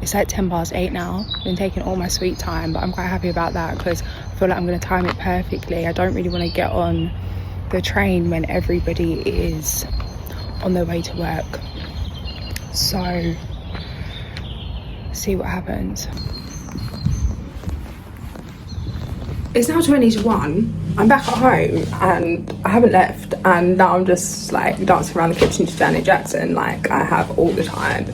It's like 8:10 now. I've been taking all my sweet time, but I'm quite happy about that because I feel like I'm going to time it perfectly. I don't really want to get on the train when everybody is on their way to work. So, see what happens. It's now 20 to 1. I'm back at home and I haven't left, and now I'm just like dancing around the kitchen to Janet Jackson like I have all the time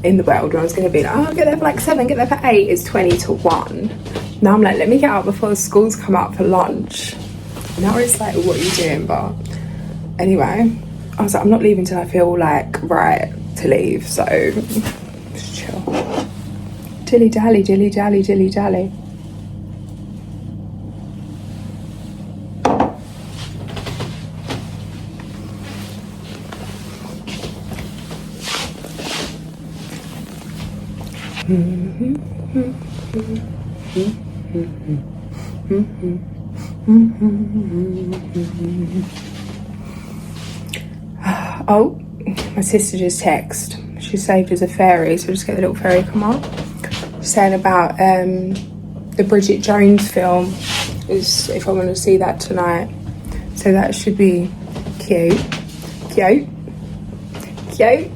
in the world. When I was going to be like, oh, I'll get there for like 7, get there for 8. It's 20 to 1. Now I'm like, let me get out before the schools come out for lunch. Now it's like, what are you doing? But anyway, I was like, I'm not leaving till I feel like right to leave, so just chill. Dilly dally, dilly dally, dilly dally. Oh, my sister just texted. She's saved as a fairy, so just get the little fairy come up. She's saying about the Bridget Jones film, is if I want to see that tonight. So that should be cute. Cute. Cute.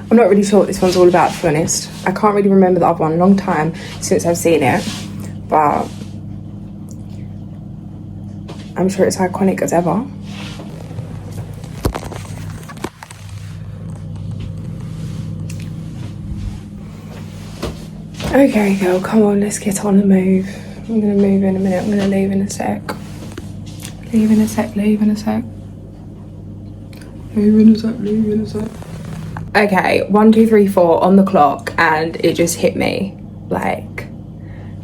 I'm not really sure what this one's all about, to be honest. I can't really remember the other one. A long time since I've seen it, but I'm sure it's iconic as ever. Okay, girl, come on, let's get on the move. I'm gonna move in a minute. I'm gonna leave in a sec. Leave in a sec, leave in a sec. Leave in a sec, leave in a sec. Okay, 1, 2, 3, 4 on the clock, and it just hit me. Like,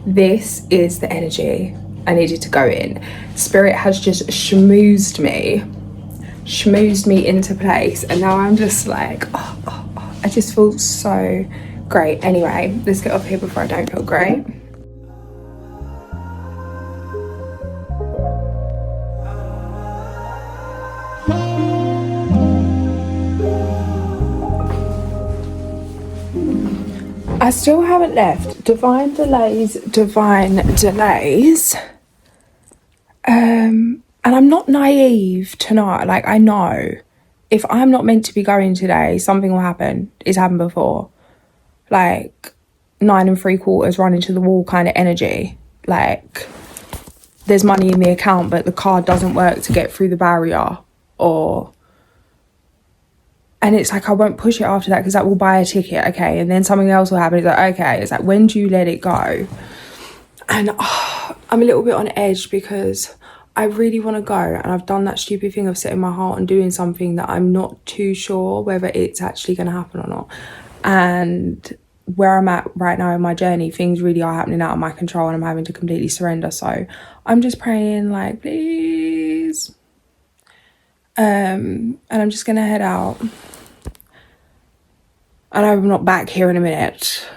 this is the energy I needed to go in. Spirit has just schmoozed me into place, and now I'm just like, oh, I just feel so great. Anyway, let's get off here before I don't feel great. I still haven't left. Divine delays. And I'm not naive to know. Like, I know if I'm not meant to be going today, something will happen. It's happened before. Like 9 3/4 run into the wall kind of energy. Like, there's money in the account, but the card doesn't work to get through the barrier, and it's like, I won't push it after that because that will buy a ticket, okay? And then something else will happen. It's like, okay. It's like, when do you let it go? And I'm a little bit on edge because I really want to go. And I've done that stupid thing of setting my heart on doing something that I'm not too sure whether it's actually going to happen or not. And where I'm at right now in my journey, things really are happening out of my control and I'm having to completely surrender. So I'm just praying, like, please. And I'm just going to head out. I know I'm not back here in a minute.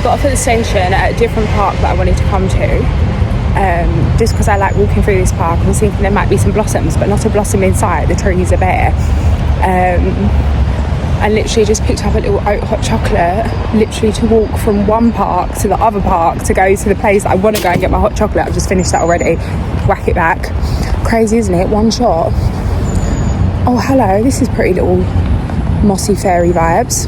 got off at the station at a different park that I wanted to come to, just because I like walking through this park. I was thinking there might be some blossoms, but not a blossom in sight. The trees are bare. I literally just picked up a little oat hot chocolate, literally to walk from one park to the other park to go to the place that I want to go and get my hot chocolate. I've just finished that already. Whack it back. Crazy, isn't it? One shot. Oh, hello. This is pretty little mossy fairy vibes.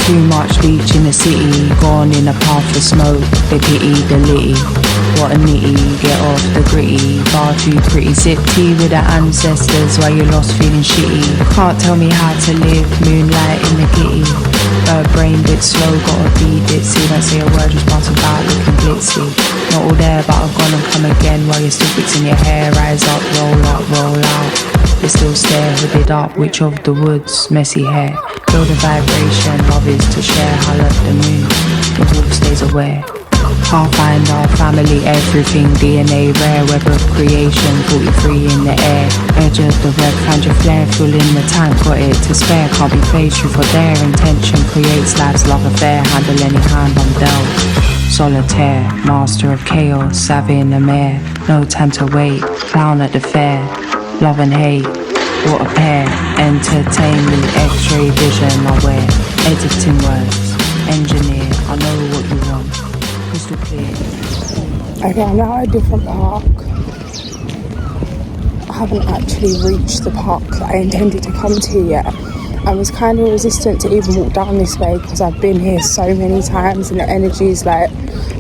Too much bleach in the city, gone in a path of smoke. They pity the litty. What a nitty, get off the gritty. Far too pretty, sip tea with the ancestors while you're lost feeling shitty. Can't tell me how to live, moonlight in the gitty. Brain bit slow, gotta be ditzy. Don't say a word, just bounce about looking glitzy. Not all there, but I've gone and come again. While you're still fixing your hair, rise up, roll out. They still stare, hooded up, witch of the woods, messy hair. Feel the vibration, love is to share. I love the moon, the wolf stays aware. Pathfinder, family, everything, DNA rare, web of creation, 43 in the air. Edge of the web, find your flare, full in the tank, got it to spare. Can't be faced, truth or dare, intention creates life's love affair. Handle any hand I'm dealt. Solitaire, master of chaos, savvy in the mare. No time to wait, clown at the fair. Love and hate, What a pair, entertain me, x-ray vision I wear. Editing words, engineer, I know what you want. Crystal clear. Okay, I'm now at a different park. I haven't actually reached the park that I intended to come to yet. I was kind of resistant to even walk down this way because I've been here so many times and the energy is like,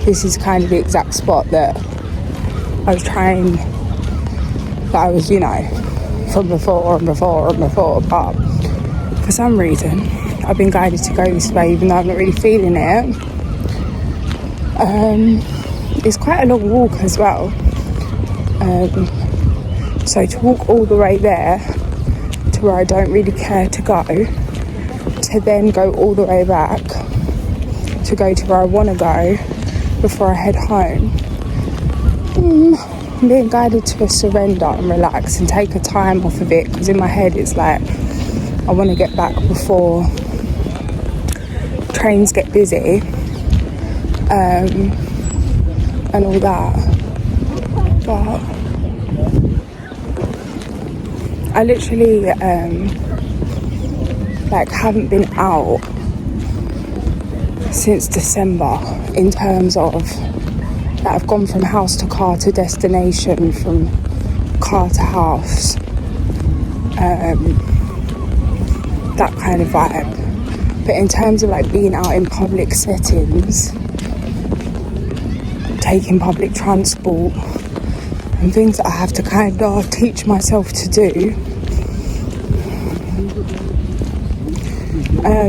this is kind of the exact spot that I was trying, that I was, you know, from before, but for some reason I've been guided to go this way even though I'm not really feeling it. It's quite a long walk as well, so to walk all the way there to where I don't really care to go, to then go all the way back to go to where I want to go before I head home. I'm being guided to surrender and relax and take a time off of it, because in my head it's like I want to get back before trains get busy and all that. But I literally like haven't been out since December, in terms of that I've gone from house to car to destination, from car to house, that kind of vibe. But in terms of like being out in public settings, taking public transport and things that I have to kind of teach myself to do,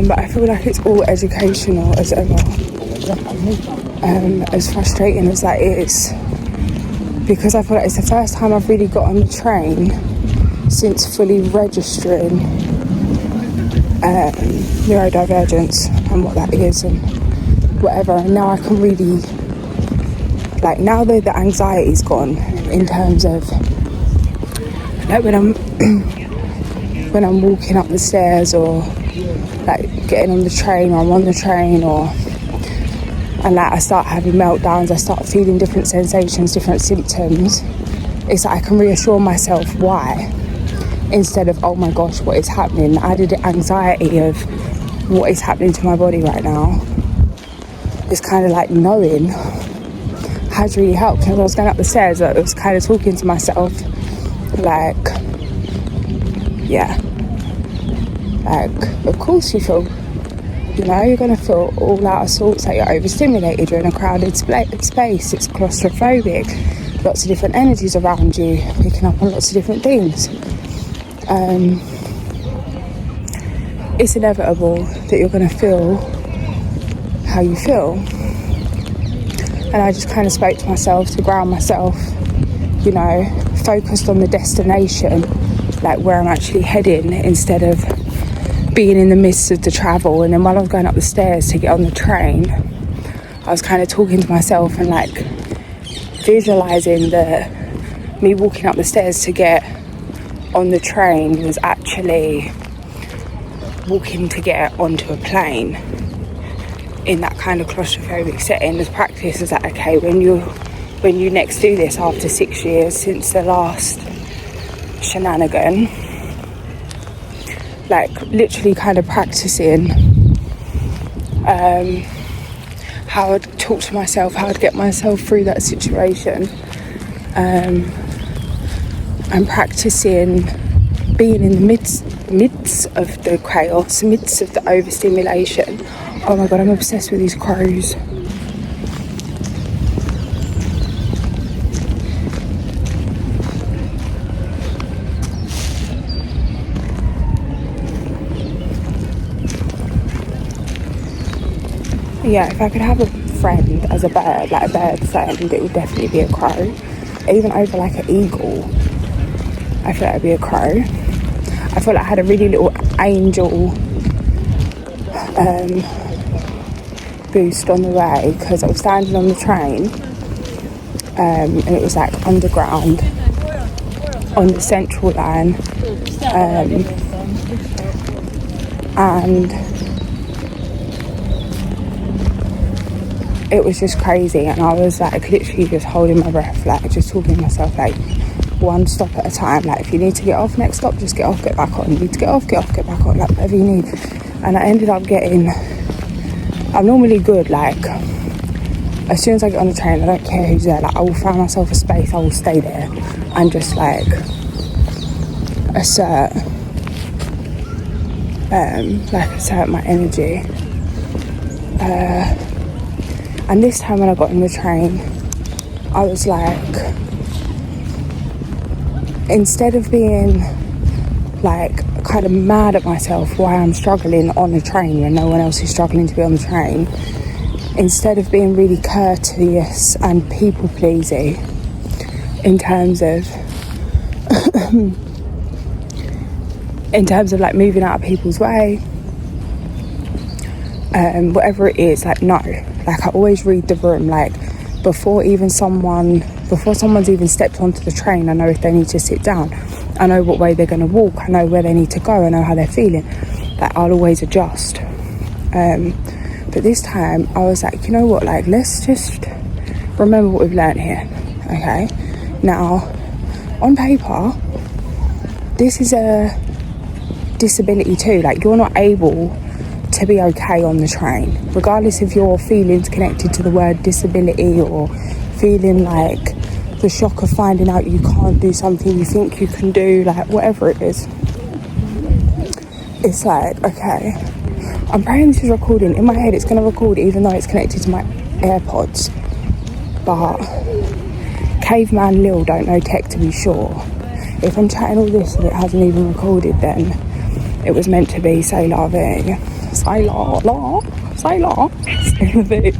but I feel like it's all educational as ever. As frustrating as that is, because I feel like it's the first time I've really got on the train since fully registering neurodivergence and what that is and whatever, and now I can really, like, now that the anxiety's gone, in terms of like when I'm walking up the stairs, or like getting on the train, or I'm on the train, and like I start having meltdowns, I start feeling different sensations, different symptoms. It's like I can reassure myself why, instead of, oh my gosh, what is happening? The added anxiety of what is happening to my body right now. It's kind of like knowing has really helped. And when I was going up the stairs, I was kind of talking to myself like, yeah, like, of course you feel, you know, you're going to feel all out of sorts, like you're overstimulated, you're in a crowded space, it's claustrophobic, lots of different energies around you, picking up on lots of different things. It's inevitable that you're going to feel how you feel. And I just kind of spoke to myself to ground myself, you know, focused on the destination, like where I'm actually heading, instead of being in the midst of the travel. And then while I was going up the stairs to get on the train, I was kind of talking to myself and like visualising that me walking up the stairs to get on the train was actually walking to get onto a plane, in that kind of claustrophobic setting. As practice is that, okay, when you next do this after 6 years since the last shenanigan, like literally kind of practicing how I'd talk to myself, how I'd get myself through that situation, and practicing being in the midst of the chaos, midst of the overstimulation. Oh my god, I'm obsessed with these crows. Yeah, if I could have a friend as a bird, like a bird friend, it would definitely be a crow. Even over like an eagle, I feel like it'd be a crow. I feel like I had a really little angel boost on the way, because I was standing on the train and it was like underground on the central line, and it was just crazy, and I was like literally just holding my breath, like just talking to myself like, one stop at a time. Like, if you need to get off, next stop, just get off, get back on. You need to get off, get back on, like whatever you need. And I ended up I'm normally good, like, as soon as I get on the train, I don't care who's there, like, I will find myself a space, I will stay there and just, like, assert my energy. And this time when I got on the train, I was like, instead of being like kind of mad at myself why I'm struggling on the train when no one else is struggling to be on the train, instead of being really courteous and people pleasing in terms of like moving out of people's way, whatever it is, like, no, like, I always read the room, like, before someone's even stepped onto the train, I know if they need to sit down, I know what way they're going to walk, I know where they need to go, I know how they're feeling, like, I'll always adjust. But this time I was like, you know what, like, let's just remember what we've learned here, okay? Now, on paper, this is a disability too, like, you're not able to be okay on the train, regardless if your feelings connected to the word disability or feeling like the shock of finding out you can't do something you think you can do, like, whatever it is. It's like, okay, I'm praying this is recording. In my head it's going to record even though it's connected to my AirPods, but caveman Lil don't know tech to be sure. If I'm chatting all this and it hasn't even recorded, then it was meant to be say la vie. Say la la, say la, say la vie.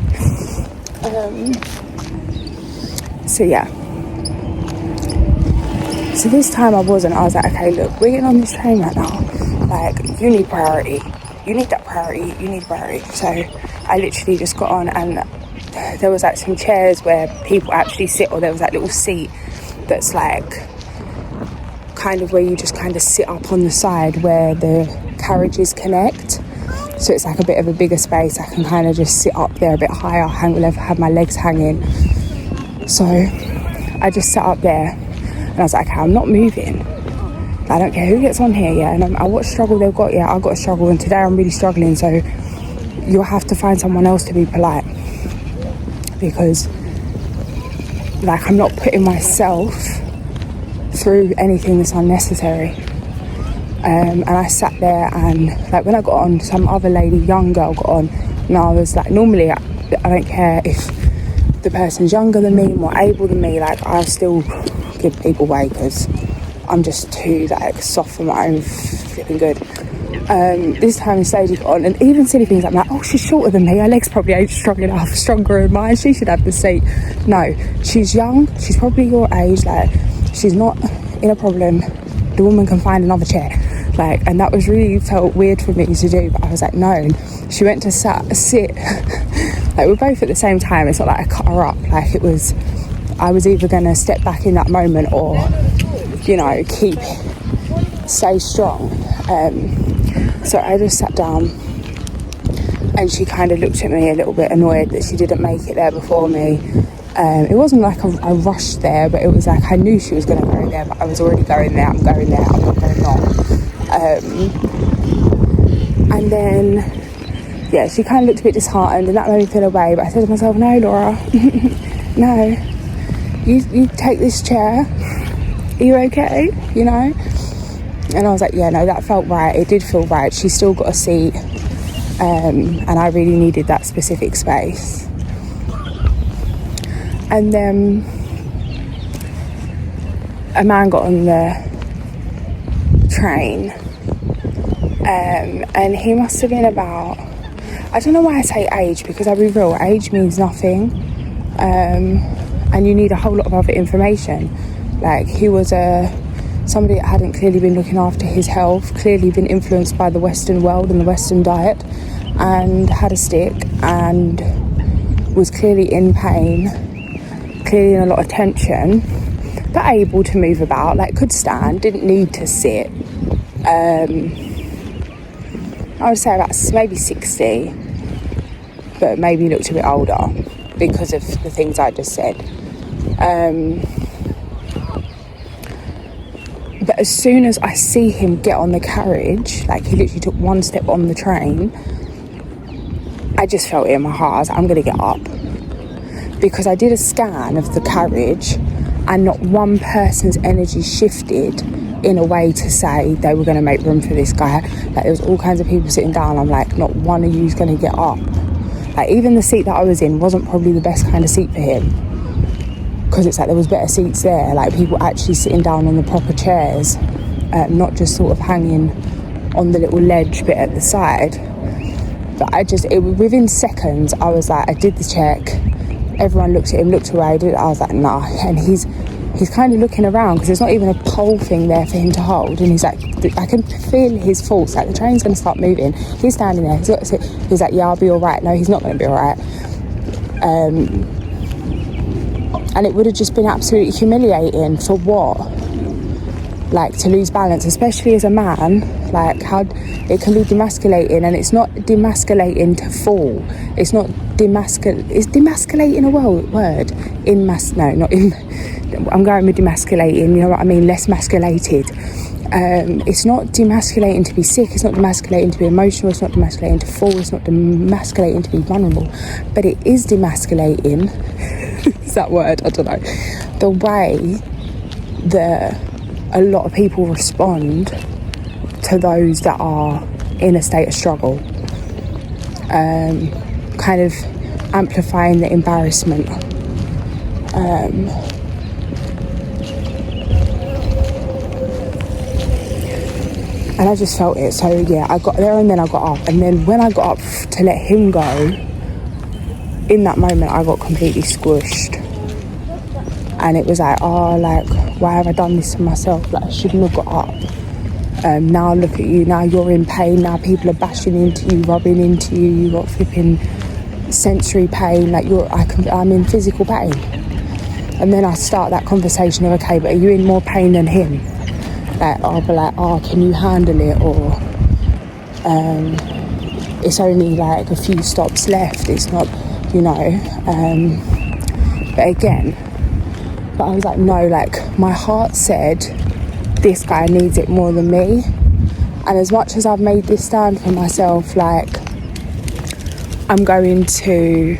So yeah. So this time I was like, okay, look, we're getting on this train right now. Like, you need priority. You need that priority. You need priority. So I literally just got on, and there was like some chairs where people actually sit, or there was that little seat that's like kind of where you just kind of sit up on the side where the carriages connect. So it's like a bit of a bigger space. I can kind of just sit up there a bit higher, have my legs hanging. So I just sat up there and I was like, okay, I'm not moving. I don't care who gets on here, yeah. And what struggle they've got, yeah, I've got a struggle. And today I'm really struggling. So you'll have to find someone else to be polite. Because, like, I'm not putting myself through anything that's unnecessary. And I sat there, and like when I got on, some other lady, young girl, got on, and I was like, normally I don't care if the person's younger than me, more able than me, like, I'll still give people way because I'm just too like soft for my own flipping good. This time this lady got on, and even silly things like, oh, she's shorter than me, her legs probably ain't strong enough, stronger than mine, she should have the seat. No, she's young, she's probably your age, like, she's not in a problem, the woman can find another chair, like. And that was really felt weird for me to do, but I was like, no. And she went to sit like, we're both at the same time, it's not like I cut her up, like, I was either gonna step back in that moment or, you know, stay strong. So I just sat down, and she kind of looked at me a little bit annoyed that she didn't make it there before me. It wasn't like I rushed there, but it was like I knew she was going to go there, but I was already going there, I'm going there, I'm not going on. And then, yeah, she kind of looked a bit disheartened, and that made me feel away, but I said to myself, no, Laura, no, you take this chair, are you okay, you know? And I was like, yeah, no, that felt right, it did feel right, she's still got a seat, and I really needed that specific space. And then a man got on the train, and he must have been about, I don't know why I say age, because I'll be real, age means nothing, and you need a whole lot of other information. Like, he was somebody that hadn't clearly been looking after his health, clearly been influenced by the Western world and the Western diet, and had a stick, and was clearly in pain, clearly in a lot of tension, but able to move about, like, could stand, didn't need to sit. I would say about maybe 60, but maybe looked a bit older because of the things I just said. But as soon as I see him get on the carriage, like he literally took one step on the train, I just felt it in my heart. I was like, I'm going to get up. Because I did a scan of the carriage and not one person's energy shifted in a way to say they were going to make room for this guy. Like, there was all kinds of people sitting down. I'm like, not one of you's going to get up. Like, even the seat that I was in wasn't probably the best kind of seat for him, because it's like there was better seats there, like people actually sitting down on the proper chairs, not just sort of hanging on the little ledge bit at the side. But within seconds I was like, I did the check, everyone looked at him, looked away, I was like, nah. And he's kind of looking around because there's not even a pole thing there for him to hold, and he's like, I can feel his faults, like the train's going to start moving, he's standing there, he's like, yeah, I'll be all right. No, he's not going to be all right. And it would have just been absolutely humiliating. For what? Like, to lose balance, especially as a man, like how it can be demasculating. And it's not demasculating to fall, it's not is demasculating a word? I'm going with demasculating, you know what I mean, less masculated. It's not demasculating to be sick, it's not demasculating to be emotional, it's not demasculating to fall, it's not demasculating to be vulnerable, but it is demasculating is that word? I don't know. The way that a lot of people respond to those that are in a state of struggle, kind of amplifying the embarrassment. And I just felt it. So yeah, I got there and then I got up. And then when I got up to let him go, in that moment I got completely squished. And it was like, oh, like, why have I done this to myself? Like, I shouldn't have got up. Now look at you, now you're in pain, now people are bashing into you, rubbing into you, you got flipping sensory pain, like I'm in physical pain. And then I start that conversation of, okay, but are you in more pain than him? Like, I'll be like, oh, can you handle it? Or it's only like a few stops left, it's not, you know. But I was like, no, like, my heart said this guy needs it more than me. And as much as I've made this stand for myself, like, I'm going to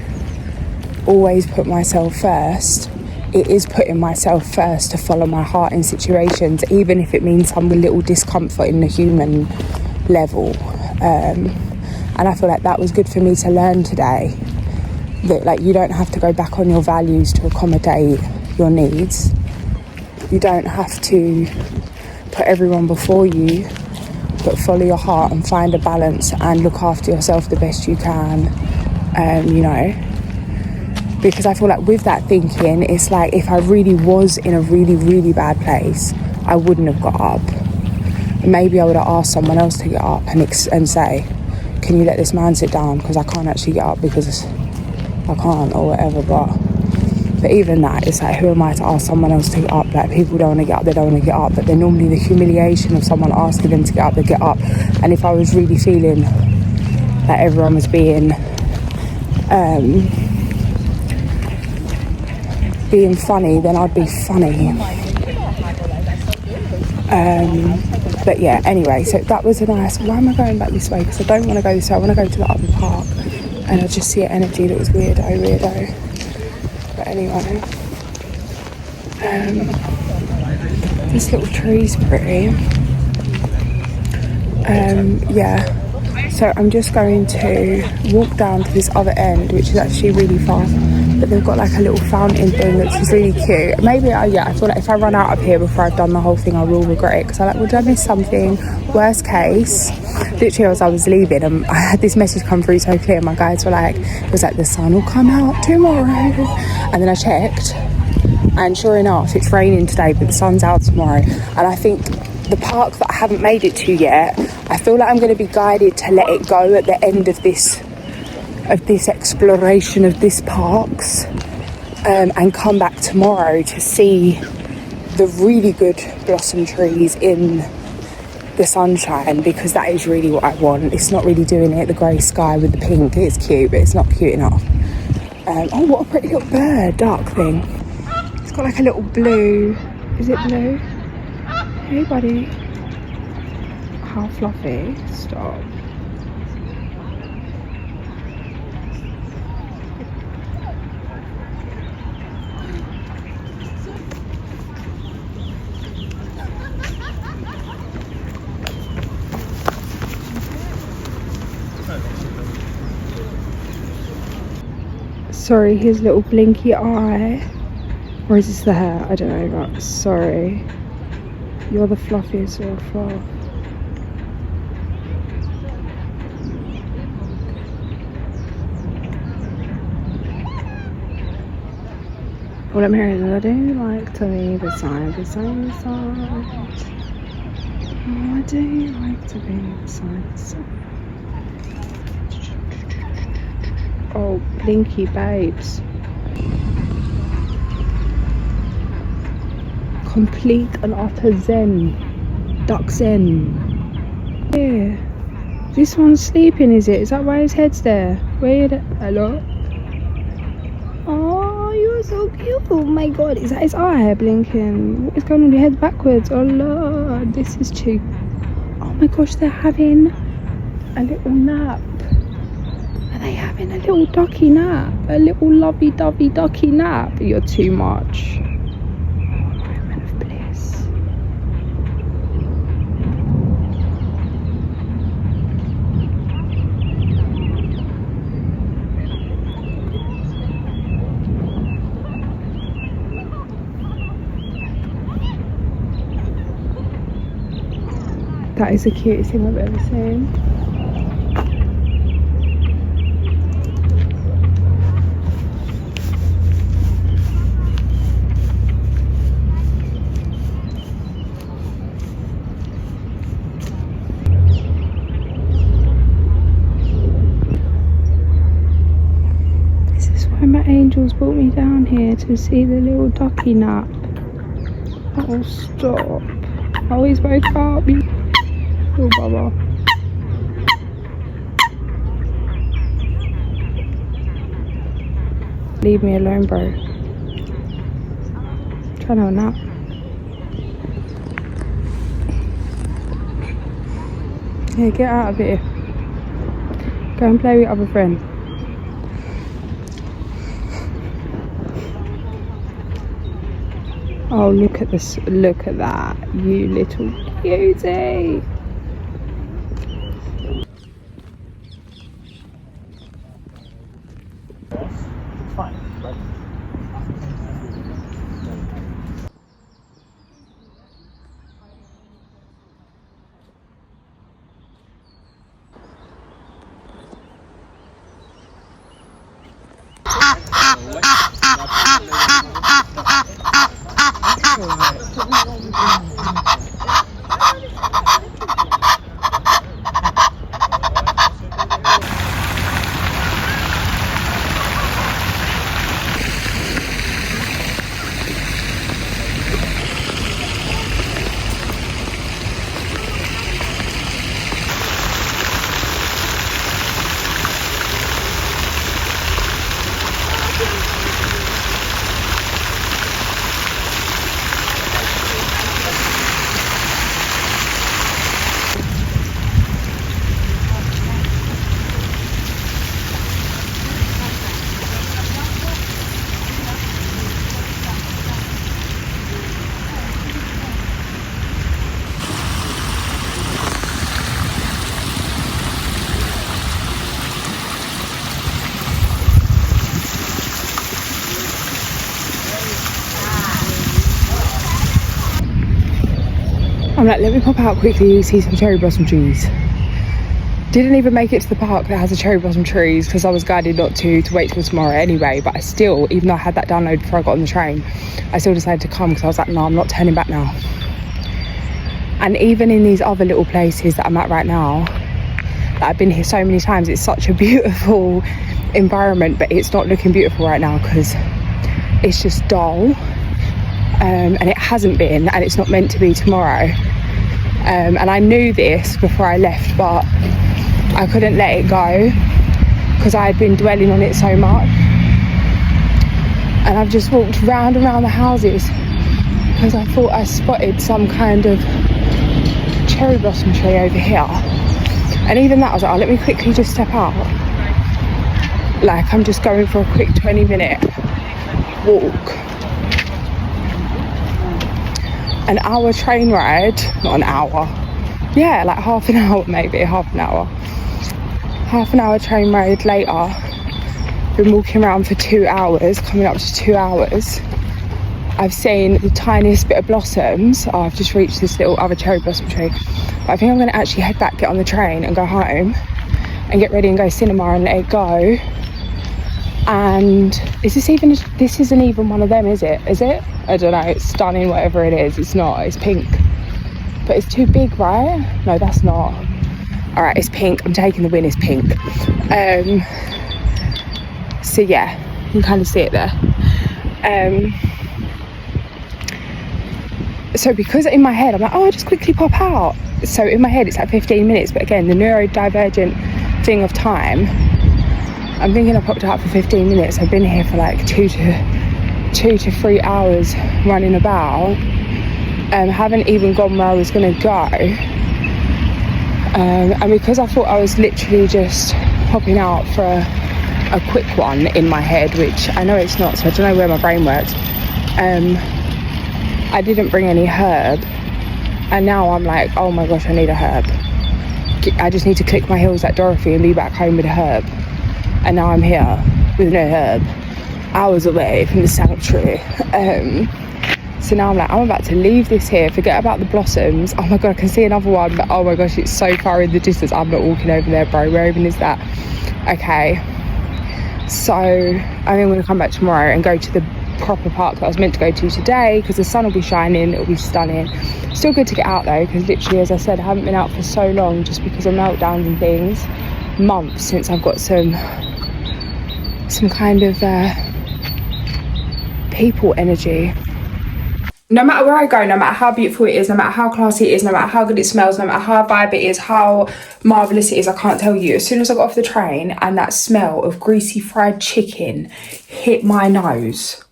always put myself first. It is putting myself first to follow my heart in situations, even if it means some little discomfort in the human level. And I feel like that was good for me to learn today, that, like, you don't have to go back on your values to accommodate your needs. You don't have to put everyone before you, but follow your heart and find a balance and look after yourself the best you can, you know. Because I feel like with that thinking, it's like, if I really was in a really, really bad place, I wouldn't have got up. Maybe I would have asked someone else to get up and say, can you let this man sit down, because I can't actually get up because I can't, or whatever. But even that, it's like, who am I to ask someone else to get up? Like, people don't want to get up, they don't want to get up, but then normally the humiliation of someone asking them to get up, they get up. And if I was really feeling that everyone was being funny, then I'd be funny. But yeah, anyway, so that was a nice, why am I going back this way? Because I don't want to go this way, I want to go to the other park. And I just see an energy that was weirdo. But anyway, this little tree's pretty. Yeah, so I'm just going to walk down to this other end, which is actually really far, but they've got like a little fountain thing which is really cute. Maybe I feel like if I run out of here before I've done the whole thing, I will regret it, because would I miss something? Worst case, literally as I was leaving, I had this message come through so clear. My guys were like, it was like, the sun will come out tomorrow, and then I checked, and sure enough, it's raining today, but the sun's out tomorrow. And I think the park that I haven't made it to yet, I feel like I'm going to be guided to let it go at the end of this exploration of this parks, and come back tomorrow to see the really good blossom trees in the sunshine, because that is really what I want. It's not really doing it, the grey sky with the pink, it's cute, but it's not cute enough. Oh, what a pretty little bird, dark thing. It's got like a little blue, is it blue? Hey buddy. How fluffy. Stop. Sorry, his little blinky eye. Or is this the hair? I don't know, but sorry. You're the fluffiest little fluff. All I'm hearing is I do like to be beside. Oh, I do like to be beside. Oh, blinky babes. Complete and utter zen. Duck zen. Yeah. This one's sleeping, is it? Is that why his head's there? Wait. Hello? Oh, you're so cute. Oh my god. Is that his eye blinking? What is going on? Your head's backwards. Oh lord. This is cute. Oh my gosh, they're having a little nap. Are they having a little ducky nap? A little lovey-dovey ducky nap? You're too much. Moment of bliss. That is the cutest thing I've ever seen. My angels brought me down here to see the little ducky nap. Oh, stop. Oh, he's woke up. Oh, Baba. Leave me alone, bro. I'm trying to have a nap. Yeah, get out of here. Go and play with your other friend. Oh, look at this, look at that, you little cutie. I'm like, let me pop out quickly, see some cherry blossom trees. Didn't even make it to the park that has the cherry blossom trees because I was guided not to wait till tomorrow anyway. But I still, even though I had that download before I got on the train, I still decided to come because I was like, no, I'm not turning back now. And even in these other little places that I'm at right now, that I've been here so many times, it's such a beautiful environment, but it's not looking beautiful right now because it's just dull. And it hasn't been, and it's not meant to be tomorrow. And I knew this before I left, but I couldn't let it go because I had been dwelling on it so much. And I've just walked round and round the houses because I thought I spotted some kind of cherry blossom tree over here, and even that I was like, oh, let me quickly just step out, like I'm just going for a quick 20-minute walk. An hour train ride, not an hour, yeah, like half an hour, maybe half an hour train ride later. Been walking around for 2 hours, coming up to 2 hours. I've seen the tiniest bit of blossoms. Oh, I've just reached this little other cherry blossom tree. But I think I'm going to actually head back, get on the train and go home and get ready and go cinema and let it go. And this isn't even one of them, is it? Is it? I don't know, it's stunning, whatever it is. It's not, it's pink. But it's too big, right? No, that's not. All right, it's pink. I'm taking the win, it's pink. So yeah, you can kind of see it there. So because in my head I'm like, oh, I'll just quickly pop out. So in my head it's like 15 minutes, but again, the neurodivergent thing of time, I'm thinking I popped out for 15 minutes. I've been here for like 2 to 3 hours running about. Haven't even gone where I was going to go. And because I thought I was literally just popping out for a quick one in my head, which I know it's not, so I don't know where my brain works. I didn't bring any herb, and now I'm like, oh my gosh, I need a herb. I just need to click my heels like Dorothy and be back home with a herb. And now I'm here with no herb, hours away from the sanctuary. So now I'm like, I'm about to leave this here, forget about the blossoms. Oh my god, I can see another one, but oh my gosh, it's so far in the distance. I'm not walking over there, bro. Where even is that? Okay, so I think I'm going to come back tomorrow and go to the proper park that I was meant to go to today, because the sun will be shining, it'll be stunning. Still good to get out though, because literally, as I said, I haven't been out for so long just because of meltdowns and things. Months since I've got some kind of people energy. No matter where I go, no matter how beautiful it is, no matter how classy it is, no matter how good it smells, no matter how vibe it is, how marvellous it is, I can't tell you. As soon as I got off the train and that smell of greasy fried chicken hit my nose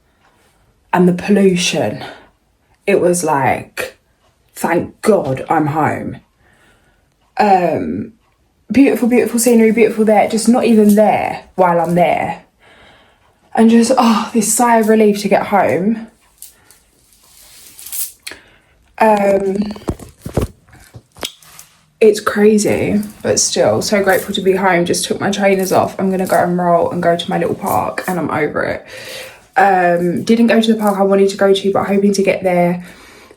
and the pollution, it was like, thank God I'm home. Beautiful, beautiful scenery, beautiful there, just not even there while I'm there. And just, oh, this sigh of relief to get home. It's crazy, but still so grateful to be home. Just took my trainers off. I'm gonna go and roll and go to my little park, and I'm over it. Didn't go to the park I wanted to go to, but hoping to get there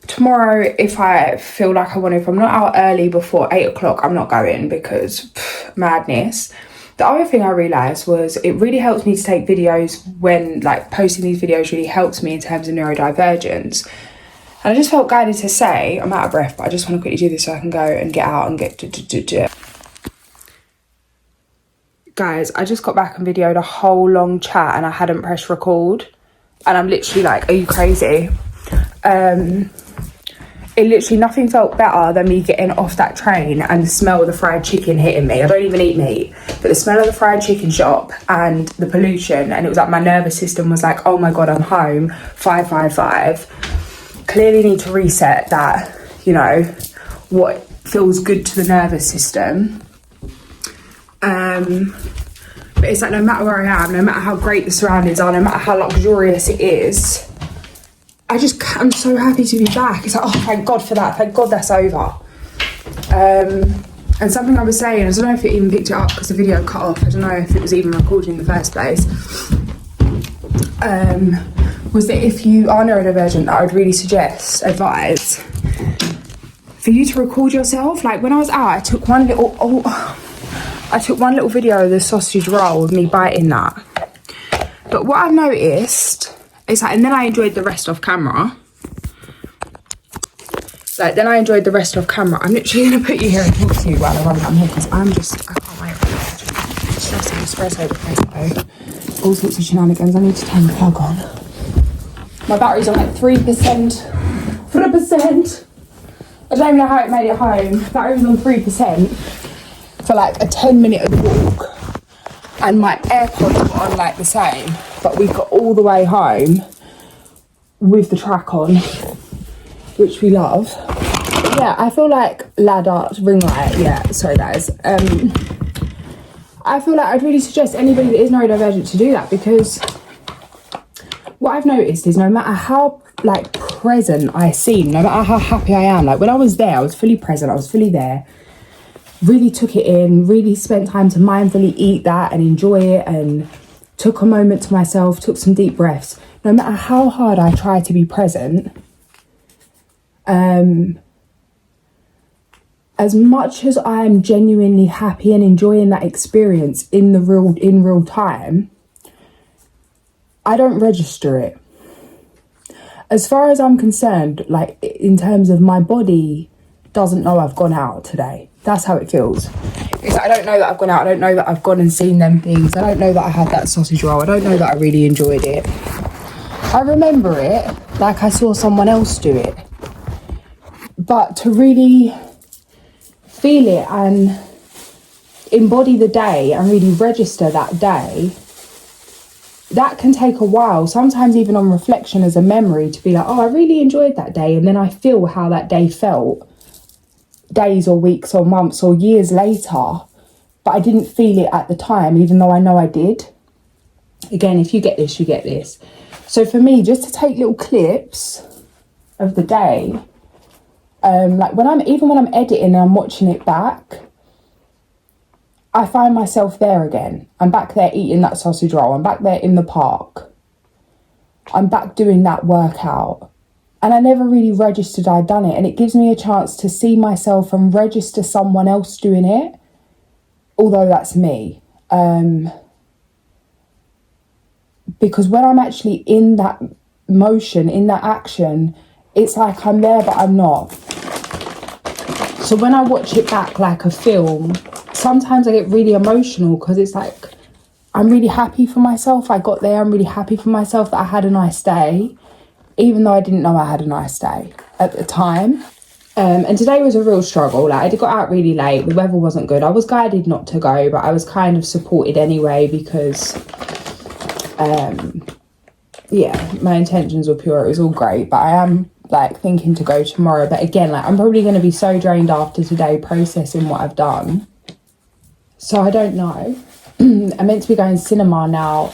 tomorrow if I feel like I want to. If I'm not out early before 8 o'clock, I'm not going, because madness. The other thing I realised was it really helps me to take videos when, like, posting these videos really helps me in terms of neurodivergence. And I just felt guided to say, I'm out of breath, but I just want to quickly do this so I can go and get out and get Guys, I just got back and videoed a whole long chat and I hadn't pressed record. And I'm literally like, are you crazy? It literally, nothing felt better than me getting off that train and the smell of the fried chicken hitting me. I don't even eat meat, but the smell of the fried chicken shop and the pollution, and it was like my nervous system was like, oh my God, I'm home, 555. Clearly need to reset that, you know, what feels good to the nervous system. But it's like, no matter where I am, no matter how great the surroundings are, no matter how luxurious it is, I'm so happy to be back. It's like, oh, thank God for that. Thank God that's over. And something I was saying, I don't know if it even picked it up because the video cut off. I don't know if it was even recorded in the first place. Was that if you are neurodivergent, I would really advise for you to record yourself. Like when I was out, I took one little video of the sausage roll with me biting that. But what I've noticed is like, and then I enjoyed the rest off camera. I'm literally gonna put you here and talk to you while I run down here because I can't wait. Stressing espresso, espresso, all sorts of shenanigans. I need to turn the plug on. My battery's on like 3%. Full of percent. I don't even know how it made it home. Battery was on 3% for like a 10-minute walk. And my AirPods were on like the same. But we got all the way home with the track on. which we love. But yeah, I feel like ring light, yeah, sorry guys. I feel like I'd really suggest anybody that is neurodivergent to do that, because what I've noticed is no matter how like present I seem, no matter how happy I am, like when I was there, I was fully present, I was fully there, really took it in, really spent time to mindfully eat that and enjoy it, and took a moment to myself, took some deep breaths. No matter how hard I try to be present, as much as I am genuinely happy and enjoying that experience in real time, I don't register it. As far as I'm concerned, like in terms of my body doesn't know I've gone out today. That's how it feels. It's like, I don't know that I've gone out. I don't know that I've gone and seen them things. I don't know that I had that sausage roll. I don't know that I really enjoyed it. I remember it like I saw someone else do it. But to really feel it and embody the day and really register that day, that can take a while, sometimes even on reflection as a memory, to be like, oh, I really enjoyed that day, and then I feel how that day felt days or weeks or months or years later, but I didn't feel it at the time, even though I know I did. Again, if you get this, you get this. So for me, just to take little clips of the day, like when I'm editing and I'm watching it back, I find myself there again. I'm back there eating that sausage roll. I'm back there in the park. I'm back doing that workout. And I never really registered I'd done it. And it gives me a chance to see myself and register someone else doing it, although that's me. Because when I'm actually in that motion, in that action, it's like I'm there, but I'm not. So when I watch it back like a film, sometimes I get really emotional, because it's like, I'm really happy for myself. I got there. I'm really happy for myself that I had a nice day, even though I didn't know I had a nice day at the time. And today was a real struggle. Like, I got out really late. The weather wasn't good. I was guided not to go, but I was kind of supported anyway, because, yeah, my intentions were pure. It was all great, but I am like thinking to go tomorrow. But again, like, I'm probably going to be so drained after today processing what I've done. So I don't know. I'm meant to be going cinema now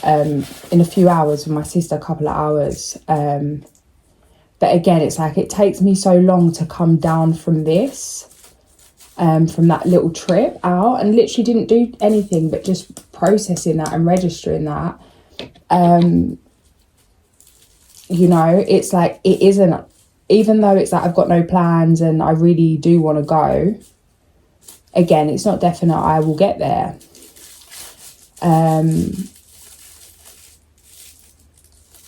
in a few hours with my sister, a couple of hours. But again, it's like it takes me so long to come down from this, from that little trip out, and literally didn't do anything but just processing that and registering that. You know, it's like it isn't, even though it's like I've got no plans and I really do want to go, again, it's not definite I will get there.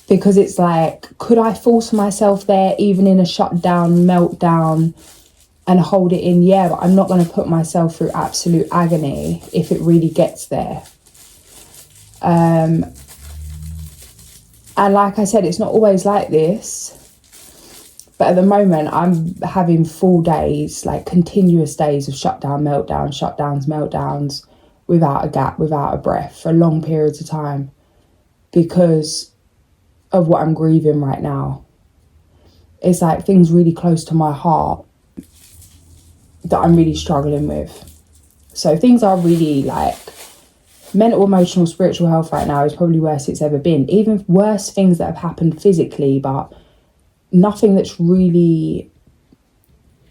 Because it's like, could I force myself there even in a shutdown, meltdown, and hold it in? Yeah, but I'm not going to put myself through absolute agony if it really gets there. And like I said, it's not always like this. But at the moment, I'm having full days, like continuous days of shutdown, meltdown, shutdowns, meltdowns, without a gap, without a breath, for long periods of time, because of what I'm grieving right now. It's like things really close to my heart that I'm really struggling with. So things are really like mental, emotional, spiritual health right now is probably worse it's ever been. Even worse things that have happened physically, but nothing that's really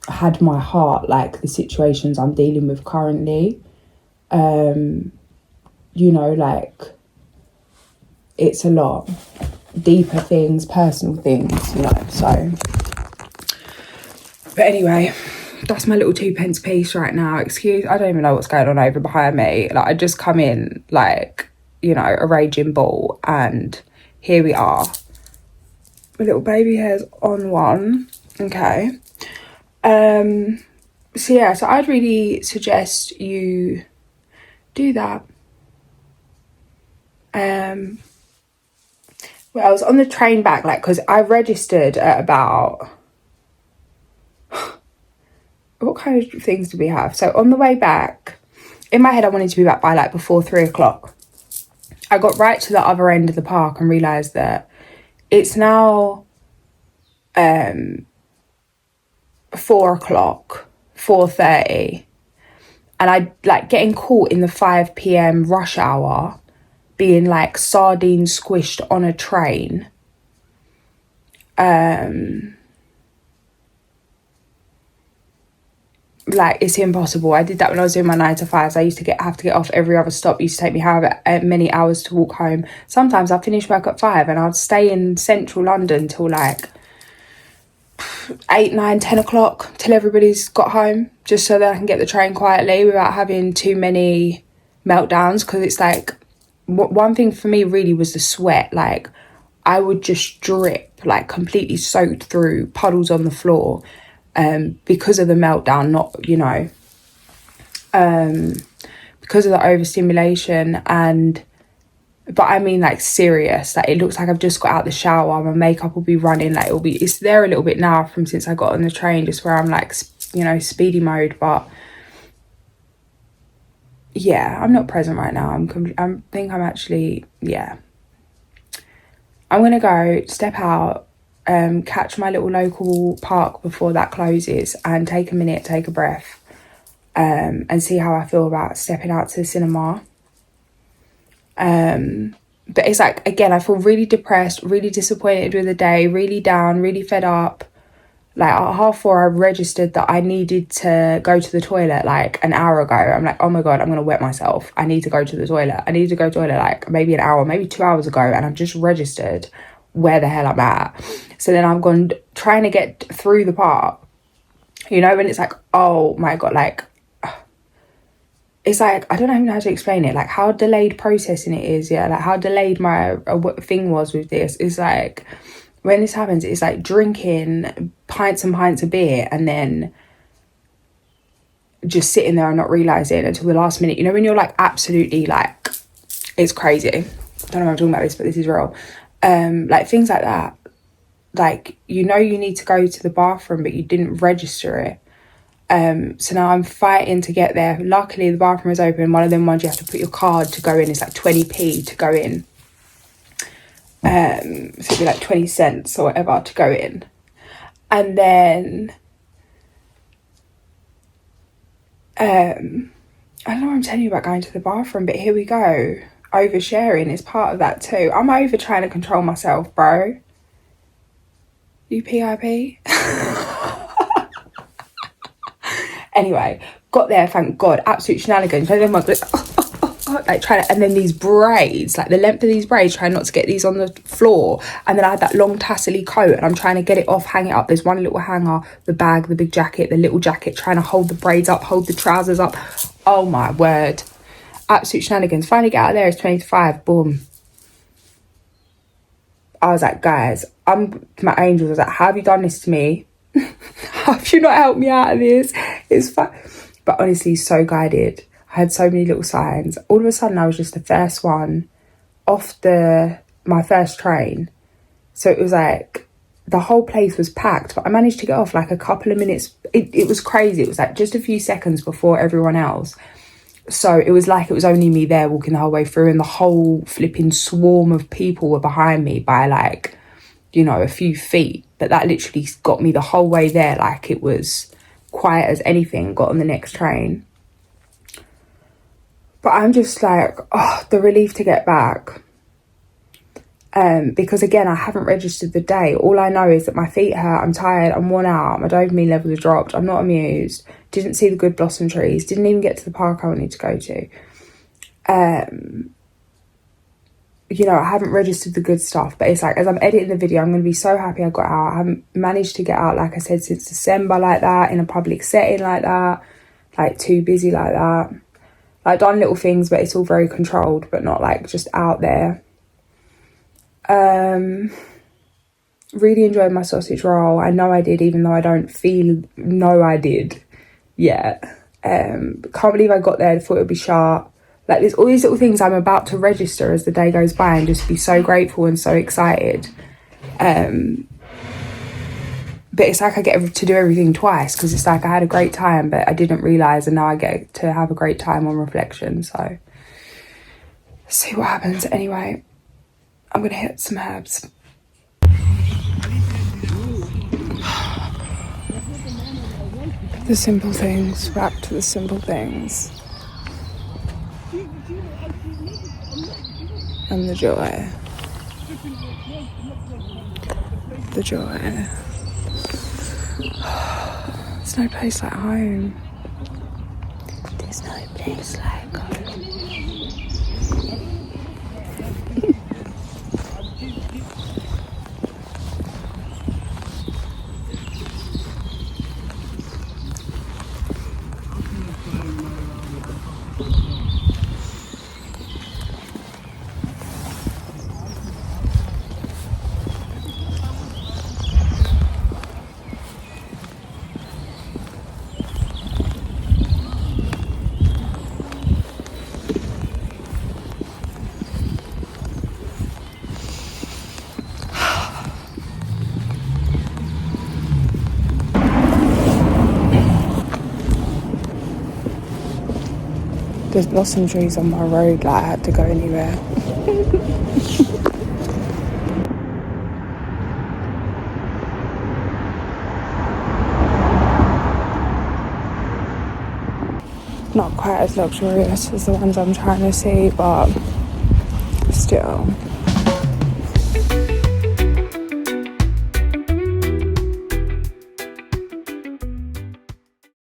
had my heart like the situations I'm dealing with currently. You know, like, it's a lot. Deeper things, personal things, you know, so. But anyway, that's my little 2p piece right now. I don't even know what's going on over behind me. Like, I just come in like, you know, a raging bull, and here we are. My little baby hair's on one. Okay. So yeah, so I'd really suggest you do that. Well, I was on the train back, like, because I registered at about, what kind of things do we have? So on the way back, in my head, I wanted to be back by like before 3 o'clock. I got right to the other end of the park and realised that it's now 4 o'clock, 4:30, and I like getting caught in the 5 p.m. rush hour, being like sardines squished on a train. Like, it's impossible. I did that when I was doing my 9 to 5s. I used to have to get off every other stop. It used to take me however many hours to walk home. Sometimes I'd finish work at 5 and I'd stay in central London till like 8, 9, 10 o'clock, till everybody's got home, just so that I can get the train quietly without having too many meltdowns. Because it's like, one thing for me really was the sweat. Like, I would just drip, like completely soaked through, puddles on the floor, because of the meltdown, not, you know, because of the overstimulation. But I mean, like, serious, like, it looks like I've just got out the shower, my makeup will be running, like, it's there a little bit now from since I got on the train, just where I'm like, you know, speedy mode. But yeah, I'm not present right now. I think I'm actually, yeah, I'm gonna go step out, catch my little local park before that closes, and take a minute, take a breath, and see how I feel about stepping out to the cinema. But it's like, again, I feel really depressed, really disappointed with the day, really down, really fed up. Like, at 4:30, I registered that I needed to go to the toilet like an hour ago. I'm like, oh my God, I'm gonna wet myself. I need to go to the toilet. I need to go to the toilet like maybe an hour, maybe 2 hours ago, and I've just registered where the hell I'm at. So then I've gone trying to get through the park, you know, and it's like, oh my God, like, it's like, I don't even know how to explain it, like how delayed processing it is, yeah, like how delayed my thing was with this. It's like, when this happens, it's like drinking pints and pints of beer and then just sitting there and not realising until the last minute, you know, when you're like absolutely like, it's crazy. I don't know why I'm talking about this, but this is real. Like things like that, like, you know, you need to go to the bathroom but you didn't register it, so now I'm fighting to get there. Luckily the bathroom is open. One of them ones you have to put your card to go in, it's like 20p to go in, so it'd be like 20 cents or whatever to go in. And then I don't know what I'm telling you about going to the bathroom, but here we go. Oversharing is part of that too. I'm over trying to control myself, bro. You PIP? Anyway, got there, thank God. Absolute shenanigans. And then my like trying to, and then these braids, like the length of these braids, trying not to get these on the floor. And then I had that long tassely coat and I'm trying to get it off, hang it up. There's one little hanger, the bag, the big jacket, the little jacket, trying to hold the braids up, hold the trousers up. Oh my word. Absolute shenanigans. Finally get out of there, it's 20 to 5, boom. I was like, guys, I'm my angels. I was like, how have you done this to me? How have you not helped me out of this? It's fine. But honestly, so guided. I had so many little signs. All of a sudden, I was just the first one off my first train. So it was like, the whole place was packed, but I managed to get off like a couple of minutes. It was crazy. It was like just a few seconds before everyone else. So it was like it was only me there walking the whole way through, and the whole flipping swarm of people were behind me by like, you know, a few feet. But that literally got me the whole way there. Like, it was quiet as anything. Got on the next train. But I'm just like, oh, the relief to get back. Because again, I haven't registered the day. All I know is that my feet hurt, I'm tired, I'm worn out, my dopamine levels dropped, I'm not amused, didn't see the good blossom trees, didn't even get to the park I wanted to go to. You know, I haven't registered the good stuff, but it's like, as I'm editing the video, I'm going to be so happy I got out. I haven't managed to get out, like I said, since December like that, in a public setting like that, like too busy like that. Like, done little things, but it's all very controlled, but not like just out there. Really enjoyed my sausage roll. I know I did, even though I don't know I did yet. Can't believe I got there. I thought it would be sharp. Like, there's all these little things I'm about to register as the day goes by and just be so grateful and so excited. But it's like I get to do everything twice, because it's like I had a great time, but I didn't realise, and now I get to have a great time on reflection. So, see what happens. Anyway, I'm going to hit some herbs. The simple things, back to the simple things. And the joy. The joy. There's no place like home. There's no place like home. There's blossom trees on my road, like I had to go anywhere. Not quite as luxurious as the ones I'm trying to see, but still.